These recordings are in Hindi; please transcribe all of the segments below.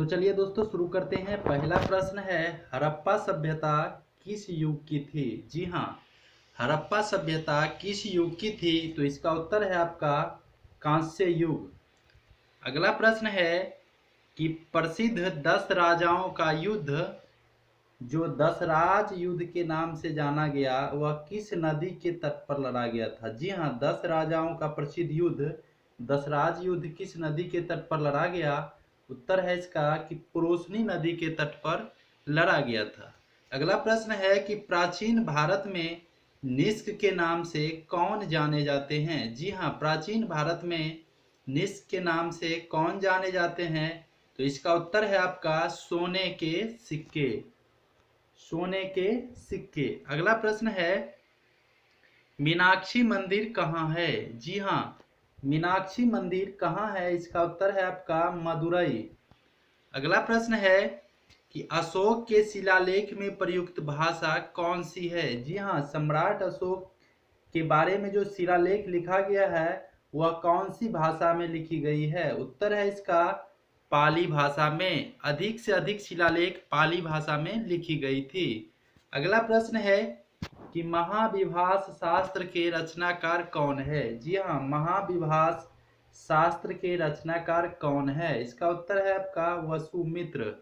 तो चलिए दोस्तों शुरू करते हैं। पहला प्रश्न है, हड़प्पा सभ्यता किस युग की थी? जी हाँ, हड़प्पा सभ्यता किस युग की थी? तो इसका उत्तर है आपका कांस्य युग। अगला प्रश्न है कि प्रसिद्ध 10 राजाओं का युद्ध, जो दशराज युद्ध के नाम से जाना गया, वह किस नदी के तट पर लड़ा गया था? जी हाँ, 10 राजाओं का प्रसिद्ध युद्ध दशराज युद्ध किस नदी के तट पर लड़ा गया? उत्तर है इसका कि पुरोशनी नदी के तट पर लड़ा गया था। अगला प्रश्न है कि प्राचीन भारत में निष्क के नाम से कौन जाने जाते हैं? जी हाँ, प्राचीन भारत में निष्क के नाम से कौन जाने जाते हैं? तो इसका उत्तर है आपका सोने के सिक्के। सोने के सिक्के। अगला प्रश्न है, मीनाक्षी मंदिर कहाँ है? जी हाँ, मीनाक्षी मंदिर कहाँ है? इसका उत्तर है आपका मदुरई। अगला प्रश्न है कि अशोक के शिलालेख में प्रयुक्त भाषा कौन सी है? जी हाँ, सम्राट अशोक के बारे में जो शिलालेख लिखा गया है वह कौन सी भाषा में लिखी गई है? उत्तर है इसका पाली भाषा में। अधिक से अधिक शिलालेख पाली भाषा में लिखी गई थी। अगला प्रश्न है कि महाविभास शास्त्र के रचनाकार कौन है? जी हाँ, महाविभास शास्त्र के रचनाकार कौन है? इसका उत्तर है आपका वसुमित्र।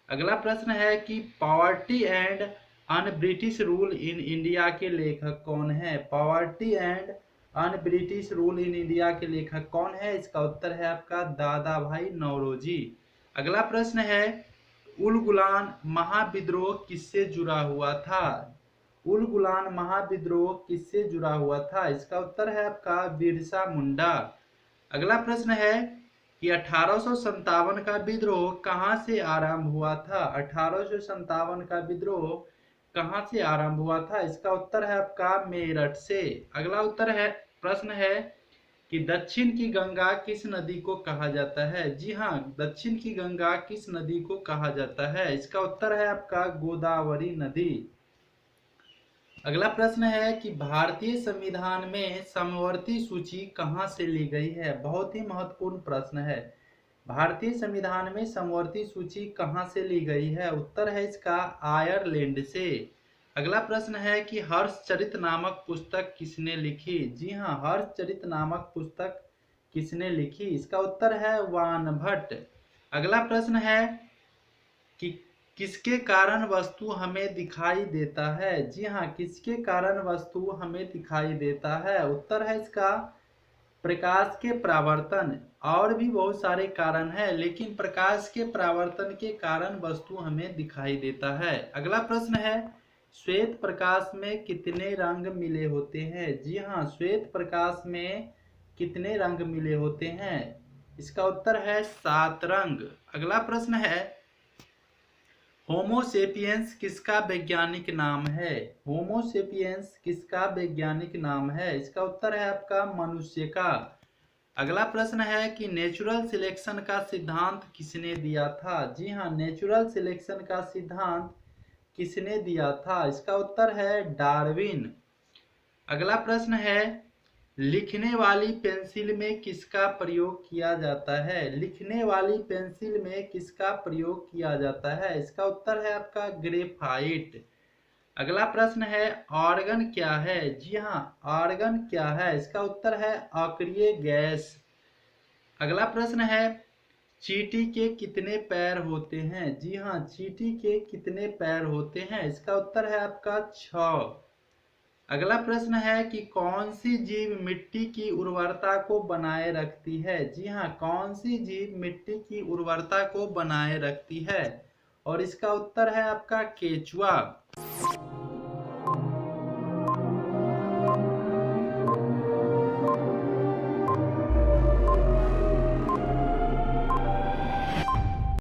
अगला प्रश्न है कि poverty and un British rule in India के लेखक कौन है? Poverty and un British rule in India के लेखक कौन है? इसका उत्तर है आपका दादा भाई नौरोजी। अगला प्रश्न है, उलगुलान महाविद्रोह किससे जुड़ा हुआ था? उलगुलान महाविद्रोह किससे जुड़ा हुआ था? इसका उत्तर है आपका बिरसा मुंडा। अगला प्रश्न है कि 1857 का विद्रोह कहां से आरंभ हुआ था? 1857 का विद्रोह कहां से आरंभ हुआ था? इसका उत्तर है आपका मेरठ से। अगला उत्तर है, प्रश्न है कि दक्षिण की गंगा किस नदी को कहा जाता है? जी हाँ, दक्षिण की गंगा किस नदी को कहा जाता है? इसका उत्तर है आपका गोदावरी नदी। अगला प्रश्न है कि भारतीय संविधान में समवर्ती सूची कहां से ली गई है? बहुत ही महत्वपूर्ण प्रश्न है। भारतीय संविधान में समवर्ती सूची कहां से ली गई है? उत्तर है इसका आयरलैंड से। अगला प्रश्न है कि हर्षचरित नामक पुस्तक किसने लिखी? जी हाँ, हर्षचरित नामक पुस्तक किसने लिखी? इसका उत्तर है वानभट्ट। अगला प्रश्न है कि किसके कारण वस्तु हमें दिखाई देता है? जी हाँ, किसके कारण वस्तु हमें दिखाई देता है? उत्तर है इसका प्रकाश के परावर्तन। और भी बहुत सारे कारण हैं, लेकिन प्रकाश के परावर्तन के कारण वस्तु हमें दिखाई देता है। अगला प्रश्न है, श्वेत प्रकाश में कितने रंग मिले होते हैं? जी हाँ, श्वेत प्रकाश में कितने रंग मिले होते हैं? इसका उत्तर है 7 रंग। अगला प्रश्न है, होमोसेपियंस किसका वैज्ञानिक नाम है? होमोसेपियंस किसका वैज्ञानिक नाम है? इसका उत्तर है आपका मनुष्य का। अगला प्रश्न है कि नेचुरल सिलेक्शन का सिद्धांत किसने दिया था? जी हाँ, नेचुरल सिलेक्शन का सिद्धांत किसने दिया था? इसका उत्तर है डार्विन। अगला प्रश्न है, लिखने वाली पेंसिल में किसका प्रयोग किया जाता है? लिखने वाली पेंसिल में किसका प्रयोग किया जाता है? इसका उत्तर है आपका ग्रेफाइट। अगला प्रश्न है, ऑर्गन क्या है? जी हाँ, ऑर्गन क्या है? इसका उत्तर है अक्रिय गैस। अगला प्रश्न है, चींटी के कितने पैर होते हैं? जी हाँ, चींटी के कितने पैर होते हैं? इसका उत्तर है आपका 6। अगला प्रश्न है कि कौन सी जीव मिट्टी की उर्वरता को बनाए रखती है? जी हाँ, कौन सी जीव मिट्टी की उर्वरता को बनाए रखती है? और इसका उत्तर है आपका केचुआ।